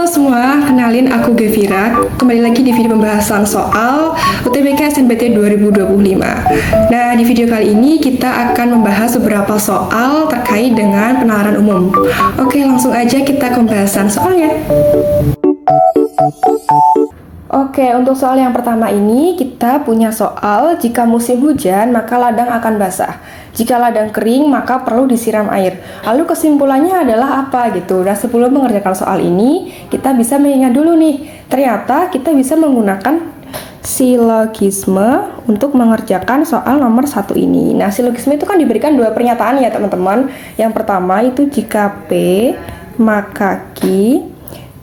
semua, kenalin aku Gevira. Kembali lagi di video pembahasan soal UTBK SNMPTN 2025. Nah, di video kali ini kita akan membahas beberapa soal terkait dengan penalaran umum. Oke, langsung aja kita ke pembahasan soalnya. Oke, untuk soal yang pertama ini kita punya soal jika musim hujan maka ladang akan basah. Jika ladang kering maka perlu disiram air. Lalu kesimpulannya adalah apa gitu. Nah, sebelum mengerjakan soal ini kita bisa mengingat dulu nih. Ternyata kita bisa menggunakan silogisme untuk mengerjakan soal nomor 1 ini. Nah, silogisme itu kan diberikan dua pernyataan ya teman-teman. Yang pertama itu jika P maka Q,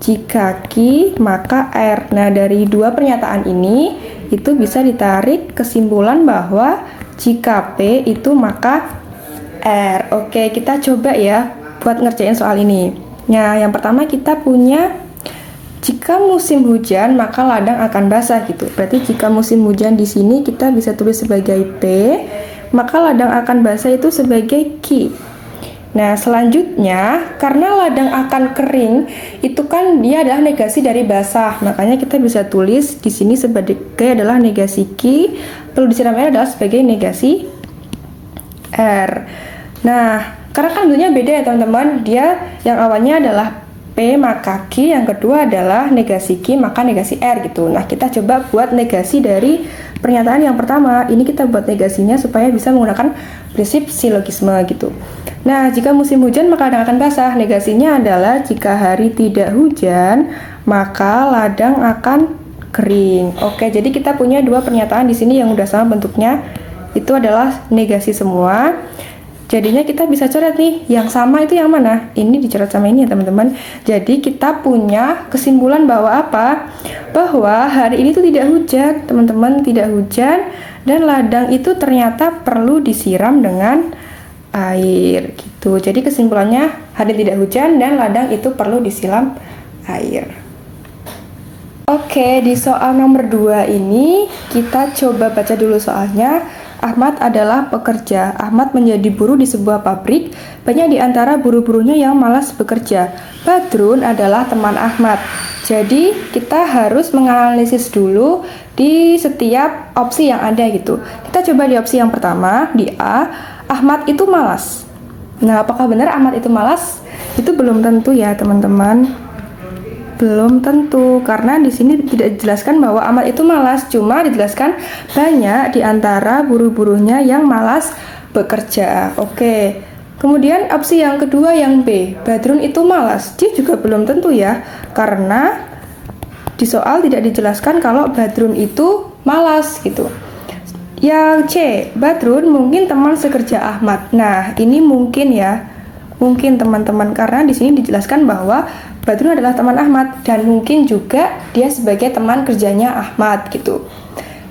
jika Q maka R. Nah, dari dua pernyataan ini itu bisa ditarik kesimpulan bahwa jika P itu maka R. Oke, kita coba ya buat ngerjain soal ini. Nah, yang pertama kita punya jika musim hujan maka ladang akan basah gitu. Berarti jika musim hujan di sini kita bisa tulis sebagai P, maka ladang akan basah itu sebagai Q. Nah, selanjutnya, karena ladang akan kering, itu kan dia adalah negasi dari basah. Makanya kita bisa tulis di sini sebagai adalah negasi Q, perlu disiram air adalah sebagai negasi R. Nah, karena kan bentuknya beda ya teman-teman. Dia yang awalnya adalah P maka Q, yang kedua adalah negasi Q maka negasi R gitu. Nah, kita coba buat negasi dari pernyataan yang pertama. Ini kita buat negasinya supaya bisa menggunakan prinsip silogisme gitu. Nah, jika musim hujan maka ladang akan basah. Negasinya adalah jika hari tidak hujan maka ladang akan kering. Oke, jadi kita punya dua pernyataan di sini yang udah sama bentuknya. Itu adalah negasi semua. Jadinya kita bisa coret nih, yang sama itu yang mana? Ini dicoret sama ini ya teman-teman. Jadi kita punya kesimpulan bahwa apa? Bahwa hari ini tuh tidak hujan, teman-teman, tidak hujan. Dan ladang itu ternyata perlu disiram dengan air gitu. Jadi kesimpulannya hari tidak hujan dan ladang itu perlu disiram air. Oke, di soal nomor 2 ini kita coba baca dulu soalnya. Ahmad adalah pekerja. Ahmad menjadi buruh di sebuah pabrik. Banyak di antara buruh-buruhnya yang malas bekerja. Badrun adalah teman Ahmad. Jadi kita harus menganalisis dulu di setiap opsi yang ada gitu. Kita coba di opsi yang pertama, di A, Ahmad itu malas. Nah, apakah benar Ahmad itu malas? Itu belum tentu ya teman-teman. Belum tentu, karena di sini tidak dijelaskan bahwa Ahmad itu malas, cuma dijelaskan banyak di antara buruh-buruhnya yang malas bekerja. Oke. Kemudian opsi yang kedua yang B, Badrun itu malas. Dia juga belum tentu ya, karena di soal tidak dijelaskan kalau Badrun itu malas gitu. Yang C, Badrun mungkin teman sekerja Ahmad. Nah, ini mungkin ya. Mungkin teman-teman, karena di sini dijelaskan bahwa Badrun adalah teman Ahmad dan mungkin juga dia sebagai teman kerjanya Ahmad gitu.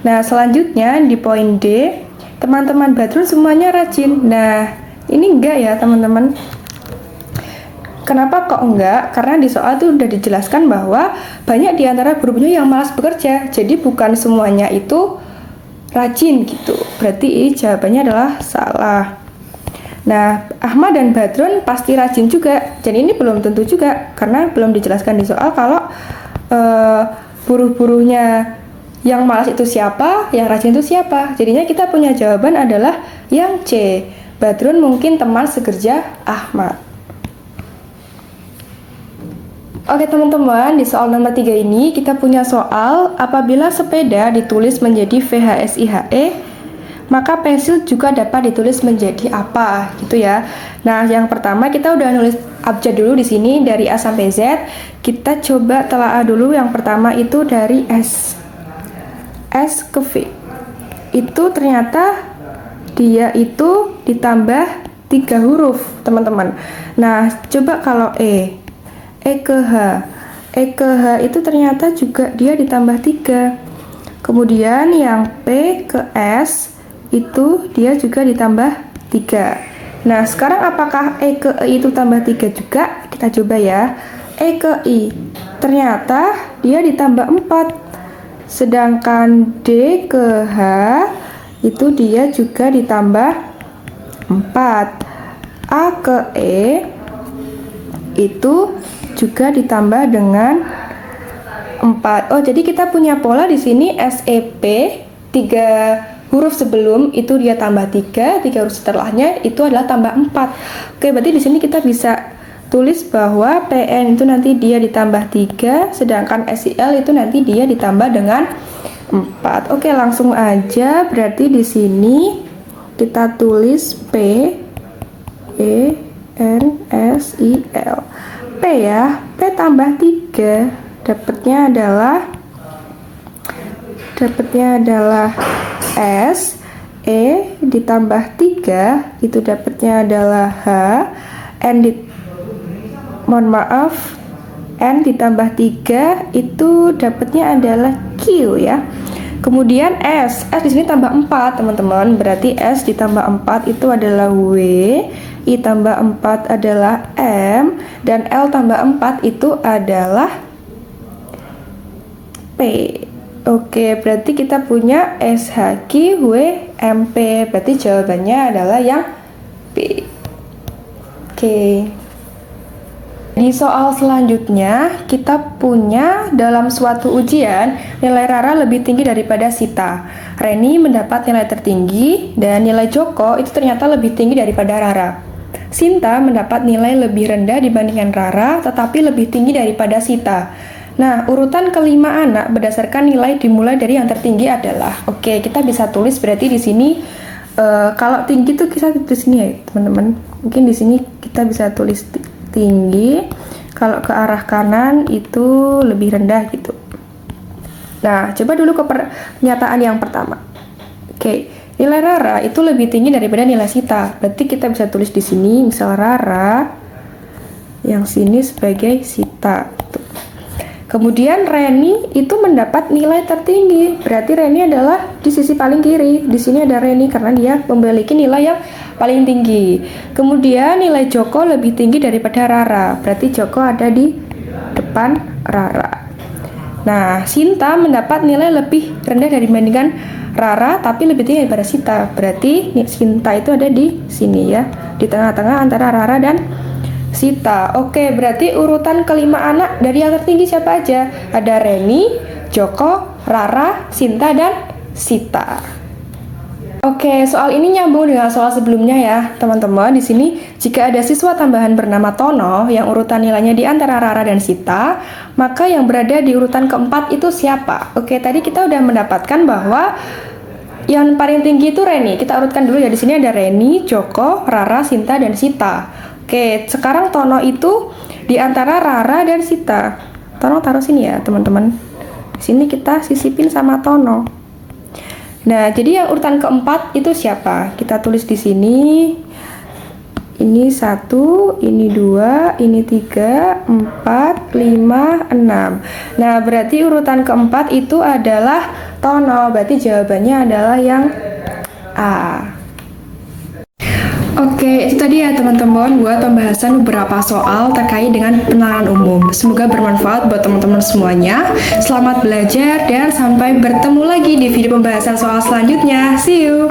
Nah, selanjutnya di poin D, teman-teman Badrun semuanya rajin. Nah, ini enggak ya teman-teman. Kenapa kok enggak? Karena di soal itu udah dijelaskan bahwa banyak di antara buruh-buruhnya yang malas bekerja. Jadi bukan semuanya itu rajin gitu. Berarti ini jawabannya adalah salah. Nah, Ahmad dan Badrun pasti rajin juga. Jadi ini belum tentu juga karena belum dijelaskan di soal kalau buruh-buruhnya yang malas itu siapa, yang rajin itu siapa. Jadinya kita punya jawaban adalah yang C. Badrun mungkin teman sekerja Ahmad. Oke teman-teman, di soal nomor 3 ini kita punya soal apabila sepeda ditulis menjadi VHSIHE, maka pensil juga dapat ditulis menjadi apa gitu ya. Nah, yang pertama kita udah nulis abjad dulu di sini dari A sampai Z. Kita coba telaah dulu. Yang pertama itu dari S ke V. Itu ternyata dia itu ditambah 3 huruf, teman-teman. Nah, coba kalau E ke H. E ke H itu ternyata juga dia ditambah 3. Kemudian yang P ke S itu dia juga ditambah 3. Nah, sekarang apakah E ke I itu tambah 3 juga? Kita coba ya. E ke I ternyata dia ditambah 4. Sedangkan D ke H itu dia juga ditambah 4. A ke E itu juga ditambah dengan 4. Oh, jadi kita punya pola di sini SEP, 3 huruf sebelum itu dia tambah 3 huruf setelahnya itu adalah tambah 4. Oke, berarti di sini kita bisa tulis bahwa PN itu nanti dia ditambah 3, sedangkan SIL itu nanti dia ditambah dengan 4. Oke, langsung aja. Berarti di sini kita tulis P E N S I L. P ya, P tambah 3, dapatnya adalah S. E ditambah 3 itu dapatnya adalah H. N ditambah 3 itu dapatnya adalah Q ya. Kemudian S di sini tambah 4 teman-teman, berarti S ditambah 4 itu adalah W, I tambah 4 adalah M, dan L tambah 4 itu adalah P. Oke, berarti kita punya SHQWMP, berarti jawabannya adalah yang P. Oke. Di soal selanjutnya, kita punya dalam suatu ujian, nilai Rara lebih tinggi daripada Sita. Reni mendapat nilai tertinggi, dan nilai Joko itu ternyata lebih tinggi daripada Rara. Sinta mendapat nilai lebih rendah dibandingkan Rara, tetapi lebih tinggi daripada Sita. Nah, urutan kelima anak berdasarkan nilai dimulai dari yang tertinggi adalah, oke, kita bisa tulis berarti di sini, kalau tinggi tuh kita tulis sini ya, teman-teman. Mungkin di sini kita bisa tulis tinggi, kalau ke arah kanan itu lebih rendah gitu. Nah, coba dulu ke pernyataan yang pertama. Oke, nilai Rara itu lebih tinggi daripada nilai Sita. Berarti kita bisa tulis di sini, misal Rara, yang sini sebagai Sita. Kemudian Reni itu mendapat nilai tertinggi. Berarti Reni adalah di sisi paling kiri. Di sini ada Reni karena dia memiliki nilai yang paling tinggi. Kemudian nilai Joko lebih tinggi daripada Rara. Berarti Joko ada di depan Rara. Nah, Sinta mendapat nilai lebih rendah dibandingkan Rara tapi lebih tinggi daripada Sita. Berarti Sinta itu ada di sini ya, di tengah-tengah antara Rara dan Sita. Oke, berarti urutan kelima anak dari yang tertinggi siapa aja? Ada Reni, Joko, Rara, Sinta, dan Sita. Oke, soal ini nyambung dengan soal sebelumnya ya, teman-teman. Di sini, jika ada siswa tambahan bernama Tono yang urutan nilainya di antara Rara dan Sita, maka yang berada di urutan keempat itu siapa? Oke, tadi kita udah mendapatkan bahwa yang paling tinggi itu Reni. Kita urutkan dulu ya. Di sini ada Reni, Joko, Rara, Sinta, dan Sita. Oke, sekarang Tono itu di antara Rara dan Sita. Tono taruh sini ya, teman-teman. Di sini kita sisipin sama Tono. Nah, jadi yang urutan keempat itu siapa? Kita tulis di sini. Ini 1, ini 2, ini 3, 4, 5, 6. Nah, berarti urutan keempat itu adalah Tono. Berarti jawabannya adalah yang A. Oke, itu tadi ya teman-teman buat pembahasan beberapa soal terkait dengan penalaran umum. Semoga bermanfaat buat teman-teman semuanya. Selamat belajar dan sampai bertemu lagi di video pembahasan soal selanjutnya. See you!